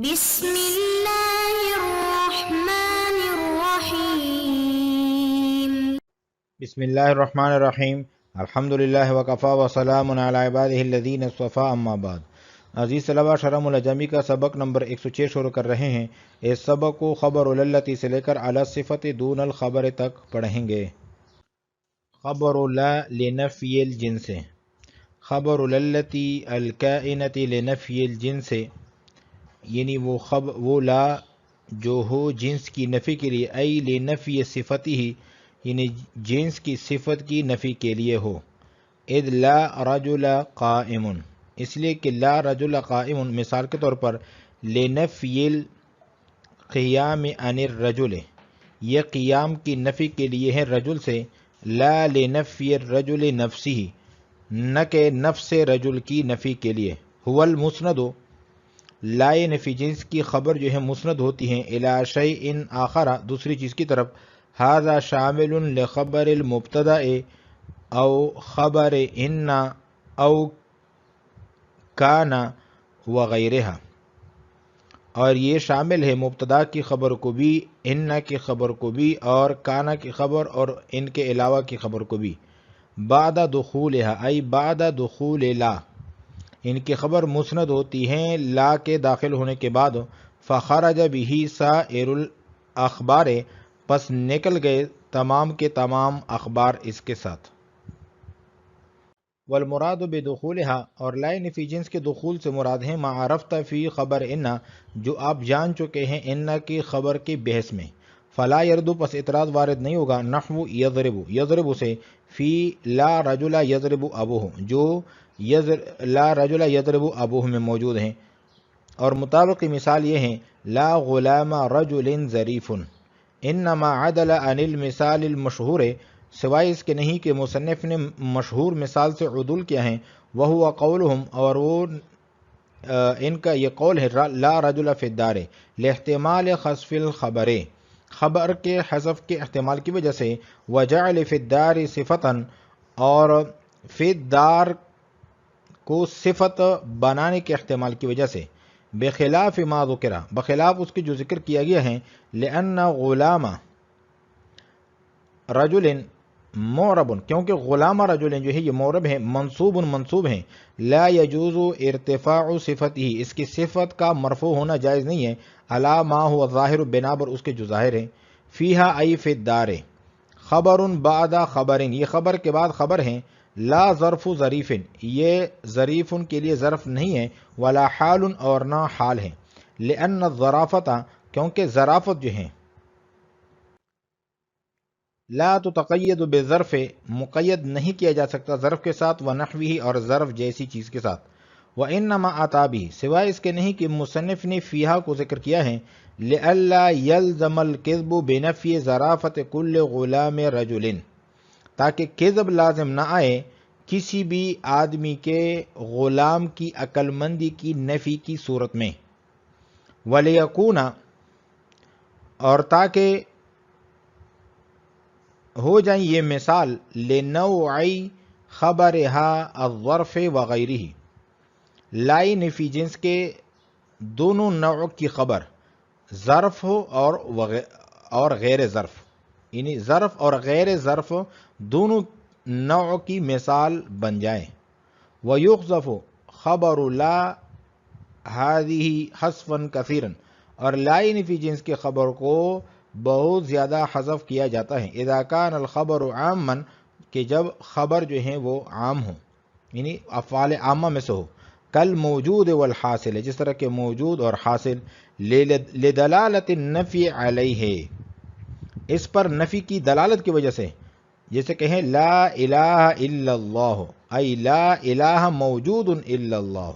بسم اللہ الرحمن الرحیم۔ بسم اللہ الرحمن الرحیم۔ الحمدللہ وکفا وسلام علی عبادہ الذین اصطفیٰ، اما بعد۔ عزیز طلبہ، شرح الجمی کا سبق نمبر 106 شروع کر رہے ہیں۔ اس سبق کو خبر التی سے لے کر علی صفت دون الخبر تک پڑھیں گے۔ خبر لا لنفی الجنس، خبر التی الکائنۃ لنفی الجنس، یعنی وہ لا جو ہو جنس کی نفی کے لیے، ای لنفی صفتی ہی، یعنی جنس کی صفت کی نفی کے لیے ہو۔ اذ لا رجل قائم، اس لیے کہ لا رجل قائم مثال کے طور پر لنفی القیام عن الرجل، یہ قیام کی نفی کے لیے ہے رجل سے، لا لنفی الرجل نفسہ، نہ کہ نفس رجل کی نفی کے لیے۔ هو المسند، لا نفی جنس کی خبر جو ہے مسند ہوتی ہیں الی شیء آخر، دوسری چیز کی طرف۔ ھذا شامل لخبر المبتدا او خبر ان او کان وغیرہ، اور یہ شامل ہے مبتدا کی خبر کو بھی، ان کی خبر کو بھی، اور کانا کی خبر اور ان کے علاوہ کی خبر کو بھی۔ بعد دخولها، ای بعد دخول لا، ان کی خبر مسند ہوتی ہیں لا کے داخل ہونے کے بعد۔ فخرج به سائر الاخبار، پس نکل گئے تمام کے تمام اخبار اس کے ساتھ۔ والمراد بدخولها، اور لا نفی جنس کے دخول سے مراد ہے ما عرفت فی خبر ان، جو آپ جان چکے ہیں ان کی خبر کی بحث میں۔ فلا یرد، پس اعتراض وارد نہیں ہوگا، نحو یضرب، یضرب سے، فی لا رجل یضرب ابوہ، جو لا رجل یضرب ابوہ میں موجود ہیں، اور مطابق کی مثال یہ ہے لا غلام رجل ظریف، انما عدل عن المثال المشہور، سوائے اس کے نہیں کہ مصنف نے مشہور مثال سے عدول کیا ہے۔ وہو قولہم، اور وہ ان کا یہ قول ہے لا رجل فی الدار، لاحتمال خسف الخبر، خبر کے حذف کے احتمال کی وجہ سے، وجعل فی الدار صفتا، اور فی الدار کو صفت بنانے کے احتمال کی وجہ سے، بخلاف ما ذکر، بخلاف اس کے جو ذکر کیا گیا ہے، لأن غلام رجل معرب، کیونکہ غلام رجل جو ہے یہ معرب ہے، منصوب ہے، لا یجوز ارتفاع صفته، اس کی صفت کا مرفوع ہونا جائز نہیں ہے، علی ما هو ظاہر، بنا پر اس کے جو ظاہر ہے، فیہا ای فی الدار، خبر بعد خبر، یہ خبر کے بعد خبر ہیں، لا ظرف ظریف، یہ ظریف کے لیے ظرف نہیں ہے، ولا حال، اور نہ حال ہے، لأن الظرافت، کیونکہ ظرافت جو ہے لا تتقید بظرف، مقید نہیں کیا جا سکتا ظرف کے ساتھ، ونحوہ، اور ظرف جیسی چیز کے ساتھ۔ وانما اتی بہ، سوائے اس کے نہیں کہ مصنف نے فیہا کو ذکر کیا ہے، لئلا یلزم الکذب بنفی ظرافت کل غلام رجل، تاکہ کذب لازم نہ آئے کسی بھی آدمی کے غلام کی عقل مندی کی نفی کی صورت میں۔ ولیکون، اور تاکہ ہو جائیں یہ مثال، لنوعی خبرہا الظرف وغیرہ، لائی نفی جنس کے دونوں نوع کی خبر، ظرف ہو اور غیر ظرف، یعنی ظرف اور غیر ظرف دونوں نوع کی مثال بن جائے۔ وَيُحْذَفُ خبر لا هذه حذفا كثيرا، اور لائی نفی جنس کے خبر کو بہت زیادہ حذف کیا جاتا ہے، اذا كان الخبر عاما، کہ جب خبر جو ہیں وہ عام ہو، یعنی افعال عامہ میں سے ہو، کل موجود والحاصل، جس طرح کہ موجود اور حاصل، لدلالت النفی علیہ، اس پر نفی کی دلالت کی وجہ سے، جیسے کہیں لا الہ الا اللہ، ای لا الہ موجود الا اللہ۔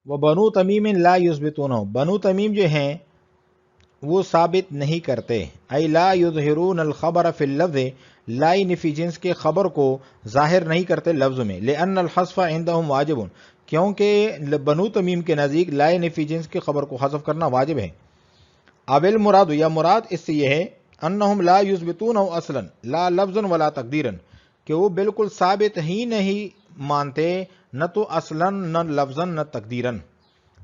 وبنو تمیم لا یثبتونہ، بنو تمیم جو ہیں وہ ثابت نہیں کرتے، ای لا یظہرون الخبر فی اللفظ، لائی نفی جنس کے خبر کو ظاہر نہیں کرتے لفظ میں، لأن الحذف عندهم واجب، کیونکہ بنو تمیم کے نزدیک لائی نفی جنس کی خبر کو حذف کرنا واجب ہے۔ اب المراد، یا مراد اس سے یہ ہے، انہم لا یثبتونہ اصلا لا لفظا ولا تقدیرا، کہ وہ بالکل ثابت ہی نہیں مانتے، نہ تو اصلا، نہ لفظا، نہ تقدیرا۔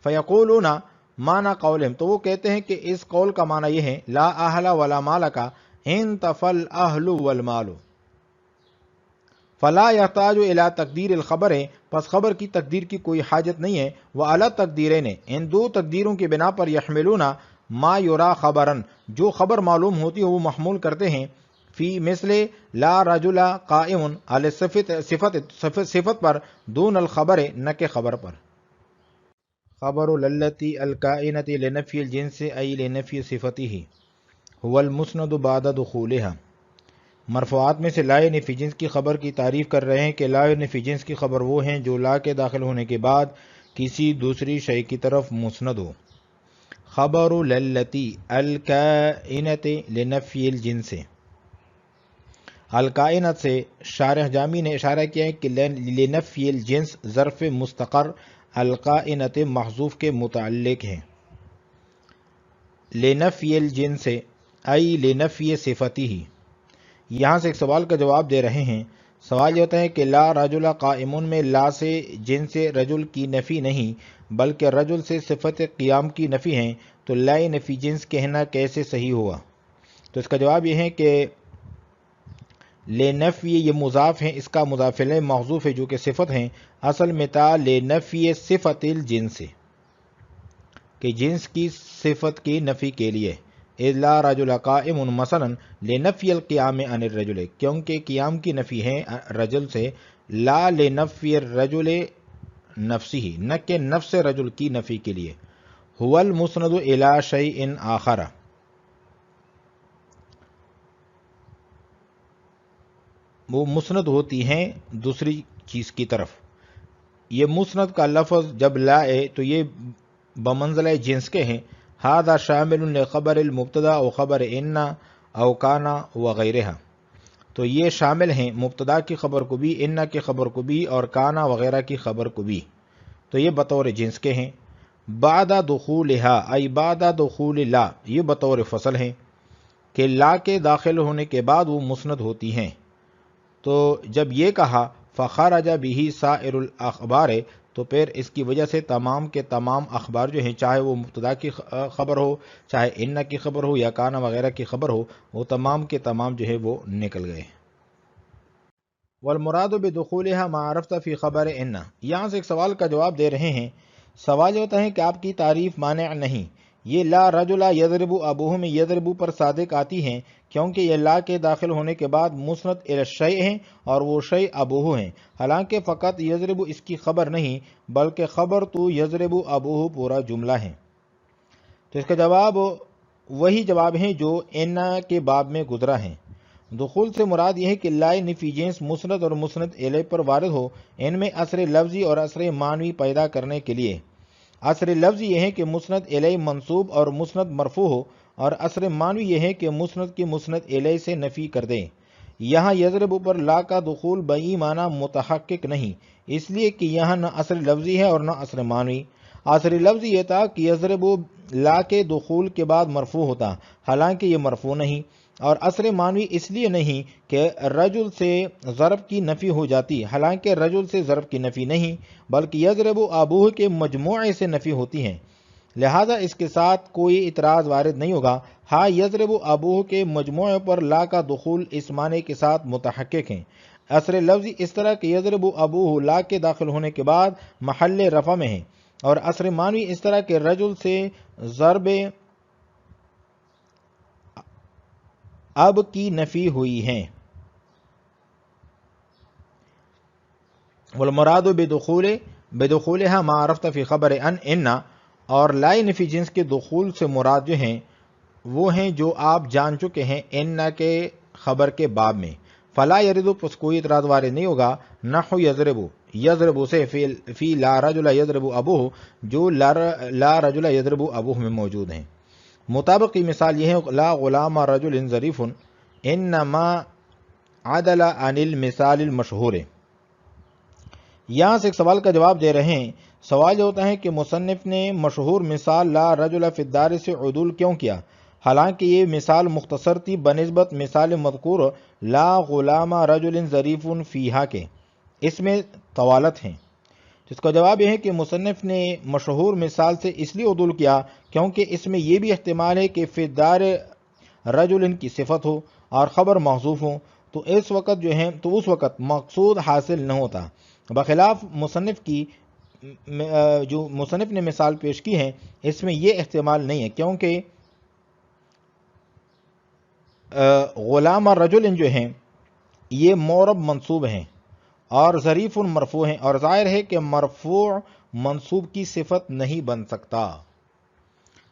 فیقولون، معنی قولہم، تو وہ کہتے ہیں کہ اس قول کا معنی یہ ہے لا اہل ولا مال کا انتفى الاہل والمال فلا یحتاج الی تقدیر الخبر ہے، پس خبر کی تقدیر کی کوئی حاجت نہیں ہے، وعلی تقدیرین، ان دو تقدیروں کی بنا پر یحملون ما یرا خبرن، جو خبر معلوم ہوتی ہے وہ محمول کرتے ہیں، فی مثل لا رجل قائم علی صفت پر دون الخبر، نہ کہ خبر پر. خبر التی الکائنۃ لنفی الجنس ای لنفی صفته هو المسند بعد دخولها. مرفوعات میں سے لائے نفی جنس کی خبر کی تعریف کر رہے ہیں کہ لائے نفی جنس کی خبر وہ ہیں جو لا کے داخل ہونے کے بعد کسی دوسری شے کی طرف مسند ہو. خبر التی الکائنۃ لنفی الجنس، الکائنت سے شارح جامی نے اشارہ کیا ہے کہ لنفی الجنس ظرف مستقر الکائنت محذوف کے متعلق ہے. لنفی الجنس ای لنفی صفتی ہی، یہاں سے ایک سوال کا جواب دے رہے ہیں. سوال یہ ہوتا ہے کہ لا رجل قائمون میں لا سے جنس رجل کی نفی نہیں بلکہ رجل سے صفت قیام کی نفی ہے، تو لا نفی جنس کہنا کیسے صحیح ہوا؟ تو اس کا جواب یہ ہے کہ لنفی یہ مضاف ہیں، اس کا مضاف الیہ محذوف ہے جو کہ صفت ہیں. اصل میں تا لنفی صفت الجنس، کہ جنس کی صفت کی نفی کے لیے. لا رجل قائم مثلا لنفی القیام عن الرجل، کیونکہ قیام کی نفی ہے رجل سے، لا لنفی الرجل نفسہ، نہ کہ نفس رجل کی نفی کے لیے. هو المسند الی شیء آخر، وہ مسند ہوتی ہیں دوسری چیز کی طرف. یہ مسند کا لفظ جب لائے تو یہ بمنزلہ جنس کے ہیں. ھذا شامل لخبر المبتدا او خبر ان او کانا وغیرہ، تو یہ شامل ہیں مبتدا کی خبر کو بھی، ان کی خبر کو بھی، اور کانا وغیرہ کی خبر کو بھی، تو یہ بطور جنس کے ہیں. بعد دخولہا ای بعد دخول لا، یہ بطور فصل ہیں کہ لا کے داخل ہونے کے بعد وہ مسند ہوتی ہیں. تو جب یہ کہا فخرج بہ سائر الاخبار، تو پھر اس کی وجہ سے تمام کے تمام اخبار جو ہیں، چاہے وہ مبتدا کی خبر ہو، چاہے ان کی خبر ہو یا کانا وغیرہ کی خبر ہو، وہ تمام کے تمام جو ہے وہ نکل گئے. والمراد بدخولها ما عرفت فی خبر ان، یہاں سے ایک سوال کا جواب دے رہے ہیں. سوال یہ ہوتا ہے کہ آپ کی تعریف مانع نہیں. یہ لا رجل یضرب ابوہ میں یضرب پر صادق آتی ہیں کیونکہ یہ لا کے داخل ہونے کے بعد مسند الی الشیء ہیں اور وہ شیء ابوہ ہیں، حالانکہ فقط یضرب اس کی خبر نہیں بلکہ خبر تو یضرب ابوہ پورا جملہ ہے. تو اس کا جواب وہی جواب ہے جو ان کے باب میں گزرا ہے. دخول سے مراد یہ ہے کہ لا نفی جنس مسند اور مسند الیہ پر وارد ہو، ان میں اثر لفظی اور اثر معنوی پیدا کرنے کے لیے. اثر لفظی یہ ہے کہ مسند الیہ منصوب اور مسند مرفوع ہو، اور اثر معنوی یہ ہے کہ مسند کی مسند الیہ سے نفی کر دیں. یہاں یضرب پر لا کا دخول بئی معنی متحقق نہیں، اس لیے کہ یہاں نہ اثر لفظی ہے اور نہ اثر معنوی. اثر لفظی یہ تھا کہ یضرب لا کے دخول کے بعد مرفوع ہوتا، حالانکہ یہ مرفوع نہیں. اور اثر معنوی اس لیے نہیں کہ رجل سے ضرب کی نفی ہو جاتی، حالانکہ رجل سے ضرب کی نفی نہیں بلکہ یضرب ابوہ کے مجموعے سے نفی ہوتی ہیں، لہذا اس کے ساتھ کوئی اعتراض وارد نہیں ہوگا. ہاں یضرب ابوہ کے مجموعے پر لا کا دخول اس معنی کے ساتھ متحقق ہیں. اثر لفظی اس طرح کہ یضرب ابوہ لا کے داخل ہونے کے بعد محل رفع میں ہے، اور اثر معنوی اس طرح کہ رجل سے ضرب اب کی نفی ہوئی ہیں. والمراد بدخولها ما عرفت فی خبر ان، اور لا نفی جنس کے دخول سے مراد جو ہیں وہ ہیں جو آپ جان چکے ہیں ان کے خبر کے باب میں. فلا یرد، پس کوئی اعتراض وارد نہیں ہوگا. نحو یضرب سے فی لا رجل یضرب ابوہ، جو لا رجل یضرب ابوہ میں موجود ہیں. مطابق کی مثال یہ ہے لا غلام رجل ظریف، انما عدل عن المثال المشہور. یہاں سے ایک سوال کا جواب دے رہے ہیں. سوال یہ ہوتا ہے کہ مصنف نے مشہور مثال لا رجل فی الدار سے عدول کیوں کیا، حالانکہ یہ مثال مختصر تھی بنسبت مثال مذکور لا غلام رجل ظریف فیہا کے. اس میں طوالت ہیں. تو اس کا جواب یہ ہے کہ مصنف نے مشہور مثال سے اس لیے عدول کیا کیونکہ اس میں یہ بھی احتمال ہے کہ فی الدار رجل کی صفت ہو اور خبر محذوف ہو، تو اس وقت مقصود حاصل نہ ہوتا، بخلاف مصنف کی جو مصنف نے مثال پیش کی ہے اس میں یہ احتمال نہیں ہے، کیونکہ غلام اور رجل جو ہیں یہ مورب منصوب ہیں اور ظریف مرفوع ہیں، اور ظاہر ہے کہ مرفوع منصوب کی صفت نہیں بن سکتا۔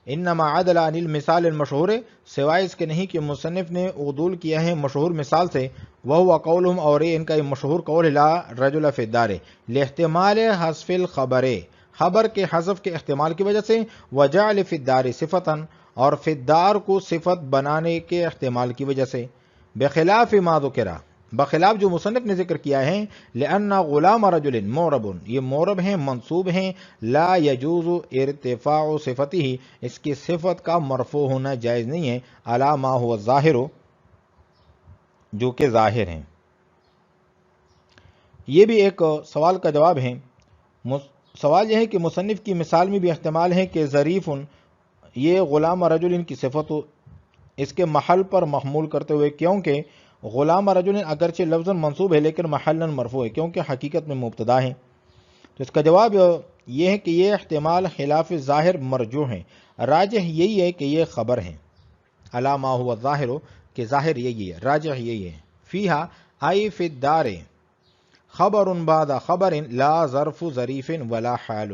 انما عدل عن المثال المشہور، سوائے اس کے نہیں کہ مصنف نے عدول کیا ہے مشہور مثال سے، وہو قولہم، اور ان کا مشہور قول لا رجل فی الدار لاحتمال حذف الخبر، خبر کے حذف کے احتمال کی وجہ سے، وجعل فی الدار صفتا، اور فی الدار کو صفت بنانے کے احتمال کی وجہ سے، بخلاف ما ذکر، بخلاف جو مصنف نے ذکر کیا ہے، لأن غلام رجل مورب، یہ مورب ہیں منصوب ہیں، لا یجوز ارتفاع صفته، اس کی صفت کا مرفوع ہونا جائز نہیں ہے، علی ما هو ظاہر، جو کہ ظاہر ہیں۔ یہ بھی ایک سوال کا جواب ہے۔ سوال یہ ہے کہ مصنف کی مثال میں بھی احتمال ہے کہ ظریف یہ غلام رجل کی صفت ہو، اس کے محل پر محمول کرتے ہوئے، کیونکہ غلام رجل اگرچہ لفظاً منصوب ہے لیکن محلاً مرفوع ہے، کیونکہ حقیقت میں مبتدا ہے۔ تو اس کا جواب یہ ہے کہ یہ احتمال خلاف ظاہر مرجوح ہے، راجح یہی ہے کہ یہ خبر ہے، علی ما هو ظاہر، کہ ظاہر یہی ہے، راجح یہی ہے۔ فیہا ای فی الدار خبر بعد خبر لا ظرف ظریف ولا حال۔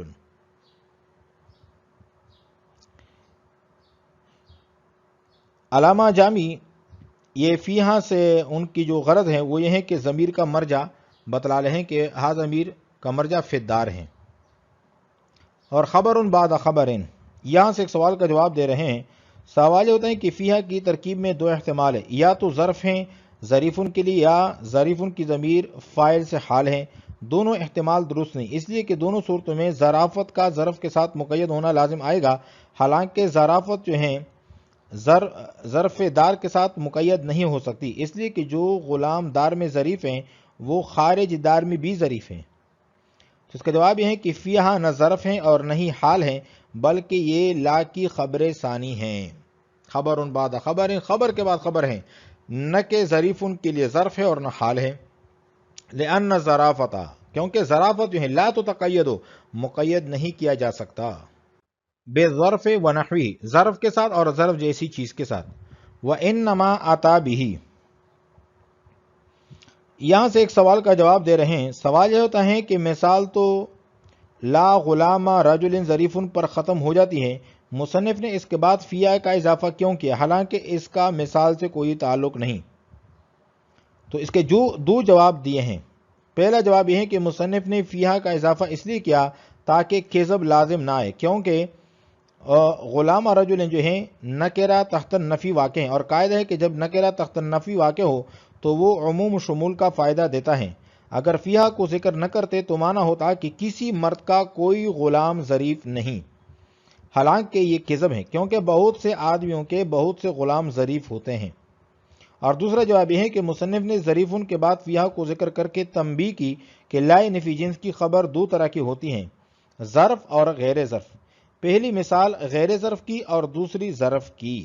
علامہ جامی یہ فیہا سے ان کی جو غرض ہے وہ یہ ہے کہ ضمیر کا مرجع بتلا رہے ہیں کہ ہا ضمیر کا مرجع فی الدار ہے، اور خبر بعد خبر، یہاں سے ایک سوال کا جواب دے رہے ہیں۔ سوال یہ ہوتا ہے کہ فیہا کی ترکیب میں دو احتمال ہے، یا تو ظرف ہیں ظریفن کے لیے، یا ظریفن کی ضمیر فاعل سے حال ہے، دونوں احتمال درست نہیں، اس لیے کہ دونوں صورتوں میں ظرافت کا ظرف کے ساتھ مقید ہونا لازم آئے گا، حالانکہ ظرافت جو ہیں ظرف دار کے ساتھ مقید نہیں ہو سکتی، اس لیے کہ جو غلام دار میں ظریف ہیں وہ خارج دار میں بھی ظریف ہیں۔ تو اس کا جواب یہ ہے کہ فیہا نہ ظرف ہیں اور نہ ہی حال ہیں، بلکہ یہ لا کی خبر ثانی ہیں، خبر بعد خبر، خبر کے بعد خبر ہیں، نہ کہ ظریف ان کے لیے ظرف ہے اور نہ حال ہے۔ لأن ظرافت، کیونکہ ظرافت جو ہے لا تو تقید، مقید نہیں کیا جا سکتا، بے ظرف و نحوی، ظرف کے ساتھ اور ظرف جیسی چیز کے ساتھ، وانما اتا بھی۔ یہاں سے ایک سوال کا جواب دے رہے ہیں۔ سوال یہ ہوتا ہے کہ مثال تو لا غلام رجل ظریف پر ختم ہو جاتی ہے، مصنف نے اس کے بعد فیہا کا اضافہ کیوں کیا، حالانکہ اس کا مثال سے کوئی تعلق نہیں؟ تو اس کے دو جواب دیے ہیں۔ پہلا جواب یہ ہے کہ مصنف نے فیہا کا اضافہ اس لیے کیا تاکہ کذب لازم نہ آئے، کیونکہ غلام رجل جو ہیں نکرہ تحت النفی واقع ہیں، اور قاعدہ ہے کہ جب نکرہ تحت النفی واقع ہو تو وہ عموم شمول کا فائدہ دیتا ہے۔ اگر فیہا کو ذکر نہ کرتے تو معنی ہوتا کہ کسی مرد کا کوئی غلام ظریف نہیں، حالانکہ یہ کذب ہے، کیونکہ بہت سے آدمیوں کے بہت سے غلام ظریف ہوتے ہیں۔ اور دوسرا جواب یہ ہے کہ مصنف نے ظریفن کے بعد فیہا کو ذکر کر کے تنبیہ کی کہ لا نفی جنس کی خبر دو طرح کی ہوتی ہیں، ظرف اور غیر ظرف، پہلی مثال غیر ظرف کی اور دوسری ظرف کی۔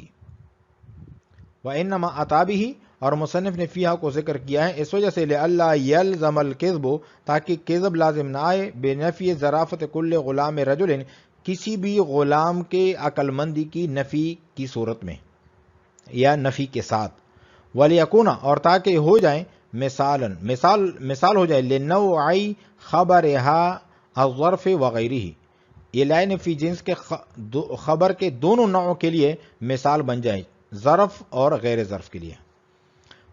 وَإِنَّمَا أَتَى بِهِ، اور مصنف نے فیہا کو ذکر کیا ہے اس وجہ سے لئلا یلزم الکذب، تاکہ کذب لازم نہ آئے، بنفی ظرافت کل غلام رجل، کسی بھی غلام کے عقل مندی کی نفی کی صورت میں یا نفی کے ساتھ، ولیکون، اور تاکہ ہو جائے مثال ہو جائے لنوعی خبرها الظرف وغیرہ، یہ لا نفی جنس کے خبر کے دونوں نوعوں کے لیے مثال بن جائے، ظرف اور غیر ظرف کے لیے۔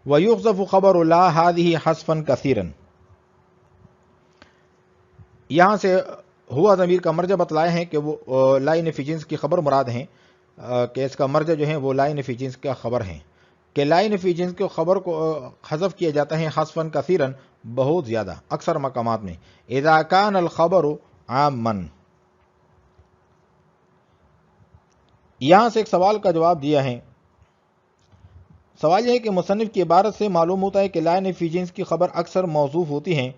وَيُحْذَفُ خَبَرُ لَا هَذِهِ حَذْفًا كَثِيرًا، یہاں سے ہوا ضمیر کا مرجع بتلایا ہے کہ وہ لا نفی جنس کی خبر مراد ہیں، کہ اس کا مرجع جو ہے وہ لا نفی جنس کا خبر ہیں، کہ لا نفی جنس کے خبر کو حذف کیا جاتا ہے حذفاً کثیراً، بہت زیادہ، اکثر مقامات میں، اذا كان الخبر عاما۔ یہاں سے ایک سوال کا جواب دیا ہے۔ سوال یہ ہے کہ مصنف کی عبارت سے معلوم ہوتا ہے کہ لا نفی جنس کی خبر اکثر موصوف ہوتی ہیں،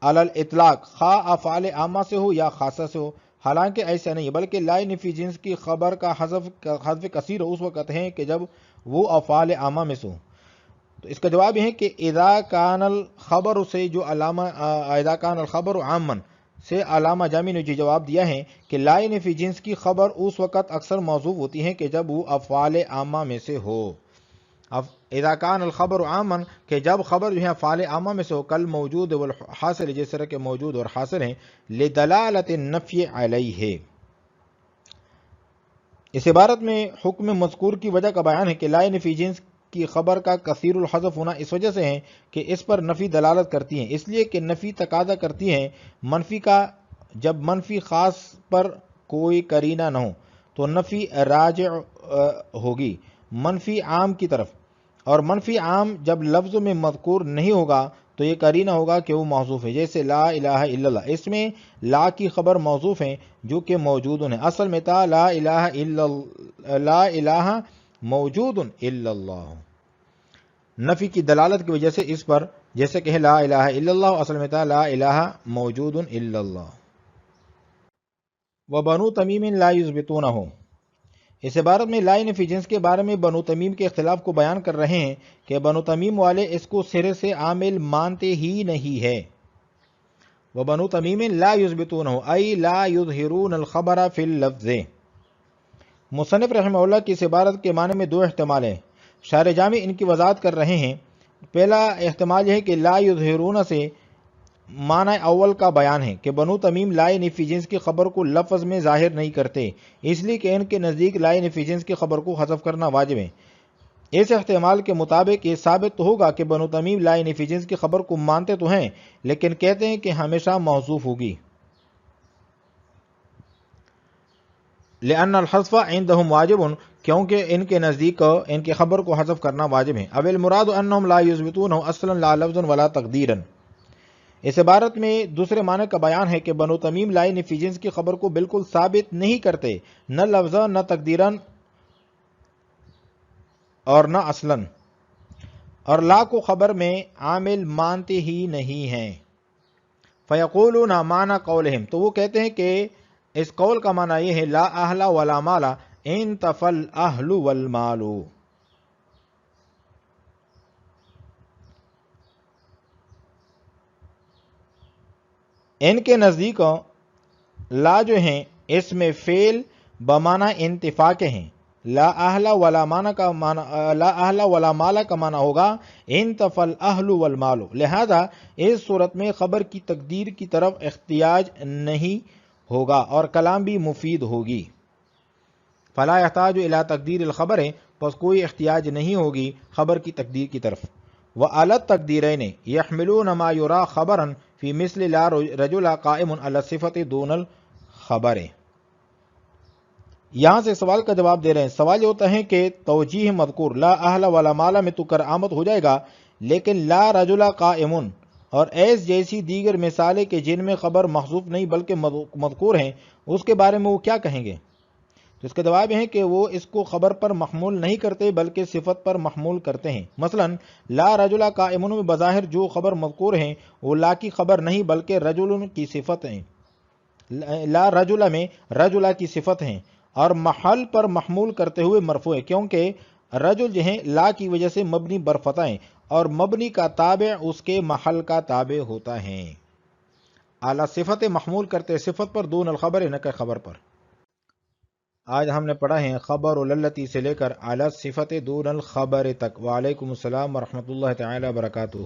علی الاطلاق، خواہ افعال عامہ سے ہو یا خاصہ سے ہو، حالانکہ ایسا نہیں، بلکہ لا نفی جنس کی خبر کا حذف کثیر اس وقت ہے کہ جب وہ افعال عامہ میں سے ہو۔ تو اس کا جواب یہ ہے کہ اذا کان الخبر سے جو علامہ اذا کان الخبر عامن سے علامہ جامی نے جواب دیا ہے کہ لا نفی جنس کی خبر اس وقت اکثر موصوف ہوتی ہے کہ جب وہ افعال عامہ میں سے ہو۔ اذا کان الخبر عامن کہ جب خبر جو ہے افعال عامہ میں سے ہو، کل موجود والحاصل جس طرح کے موجود اور حاصل ہیں، لدلالت النفی علیہ۔ اس عبارت میں حکم مذکور کی وجہ کا بیان ہے کہ لا نفی جنس کی خبر کا کثیر الحذف ہونا اس وجہ سے ہے کہ اس پر نفی دلالت کرتی ہیں، اس لیے کہ نفی تقاضا کرتی ہے منفی کا۔ جب منفی خاص پر کوئی قرینہ نہ ہو تو نفی راجع ہوگی منفی عام کی طرف، اور منفی عام جب لفظ میں مذکور نہیں ہوگا تو یہ قرینہ ہوگا کہ وہ موصوف ہے، جیسے لا الہ الا اللہ، اس میں لا کی خبر موصوف ہیں جو کہ موجود ہیں، اصل میں تھا لا الہ موجود الا اللہ، نفی کی دلالت کی وجہ سے اس پر جیسے کہ لا الہ الا اللہ، اصل میں تھا لا الہ موجود الا اللہ۔ وبنو تمیم لا یثبتونہ، اس عبارت میں لا نفی جنس کے بارے میں بنو تمیم کے اختلاف کو بیان کر رہے ہیں کہ بنو تمیم والے اس کو سرے سے عامل مانتے ہی نہیں ہے۔ وبنو تمیم لا یثبتونہ ای لا یظہرون الخبر فی اللفظ۔ مصنف رحمہ اللہ کی اس عبارت کے معنی میں دو احتمال ہیں، شارح جامی ان کی وضاحت کر رہے ہیں۔ پہلا احتمال یہ ہے کہ لا یظہرون سے معنی اول کا بیان ہے کہ بنو تمیم لا نفی جنس کی خبر کو لفظ میں ظاہر نہیں کرتے، اس لیے کہ ان کے نزدیک لا نفی جنس کی خبر کو حذف کرنا واجب ہے۔ اس احتمال کے مطابق یہ ثابت تو ہوگا کہ بنو تمیم لا نفی جنس کی خبر کو مانتے تو ہیں لیکن کہتے ہیں کہ ہمیشہ محذوف ہوگی، لأن الحذف عندهم واجب، کیونکہ ان کے نزدیک ان کی خبر کو حذف کرنا واجب ہے۔ اب المراد انہم لا یثبتونہ اصلا لا لفظا ولا تقدیرا، اس عبارت میں دوسرے معنی کا بیان ہے کہ بنو تمیم لا نفی جنس کی خبر کو بالکل ثابت نہیں کرتے، نہ لفظا نہ تقدیرا اور نہ اصلا، اور لا کو خبر میں عامل مانتے ہی نہیں ہیں۔ فیقولون معنی قولہم، تو وہ کہتے ہیں کہ اس قول کا معنی یہ ہے لا اہل ولا مالا انتفى الاہل والمال، ان کے نزدیک لا جو ہیں اس میں فعل بمعنی انتفاع کے ہیں، لا اہل ولا مالا کا معنی ہوگا انتفى الاہل والمال، لہذا اس صورت میں خبر کی تقدیر کی طرف احتیاج نہیں ہوگا اور کلام بھی مفید ہوگی۔ فلا يحتاج الى تقدیر الخبر، پس کوئی احتیاج نہیں ہوگی خبر کی تقدیر کی طرف۔ وعلی التقدیرین یحملون ما یرا خبرا فی مثل لا رجل قائم علی الصفۃ دون الخبر۔ یہاں سے سوال کا جواب دے رہے ہیں۔ سوال یہ ہوتا ہے کہ توجیہ مذکور لا اہل ولا مالا میں تو کرآمد ہو جائے گا، لیکن لا رجل قائم اور ایس جیسی دیگر مثالیں کہ جن میں خبر محذوف نہیں بلکہ مذکور ہیں، اس کے بارے میں وہ کیا کہیں گے؟ تو اس کا جواب یہ ہے کہ وہ اس کو خبر پر محمول نہیں کرتے بلکہ صفت پر محمول کرتے ہیں۔ مثلا لا رجل قائم میں بظاہر جو خبر مذکور ہیں وہ لا کی خبر نہیں بلکہ رجل کی صفت ہیں، لا رجل میں رجل کی صفت ہیں، اور محل پر محمول کرتے ہوئے مرفوع ہے، کیونکہ رجل جو ہیں لا کی وجہ سے مبنی برفتح ہیں اور مبنی کا تابع اس کے محل کا تابع ہوتا ہے۔ اعلیٰ صفت محمول کرتے صفت پر دون الخبر نہ کہ خبر پر۔ آج ہم نے پڑھا ہے خبر التی سے لے کر اعلیٰ صفت دون الخبر تک۔ وعلیکم السلام ورحمۃ اللہ تعالی وبرکاتہ۔